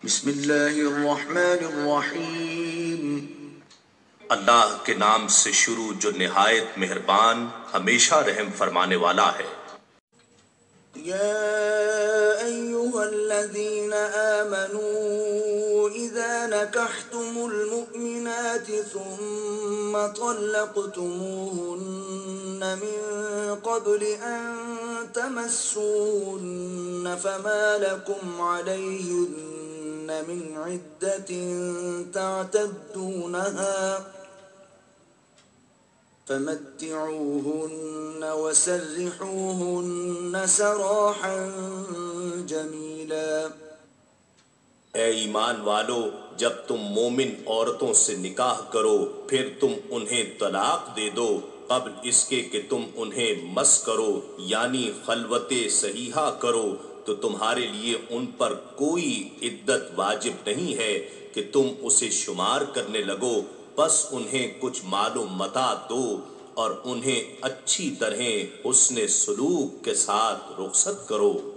بسم اللہ الرحمن الرحیم۔ اللہ کے نام سے شروع جو نہایت مہربان ہمیشہ رحم فرمانے والا ہے۔ یا ایہا الذین آمنوا اذا نکحتم المؤمنات ثم طلقتموهن من قبل ان تمسوهن فما لكم عليهن من عدة تعتدونها فمتعوهن وسرحوهن سراحا جمیلا۔ اے ایمان والو، جب تم مومن عورتوں سے نکاح کرو پھر تم انہیں طلاق دے دو قبل اس کے کہ تم انہیں مس کرو یعنی خلوت صحیحہ کرو، تو تمہارے لیے ان پر کوئی عدت واجب نہیں ہے کہ تم اسے شمار کرنے لگو، بس انہیں کچھ مال و متاع دو اور انہیں اچھی طرح حسن سلوک کے ساتھ رخصت کرو۔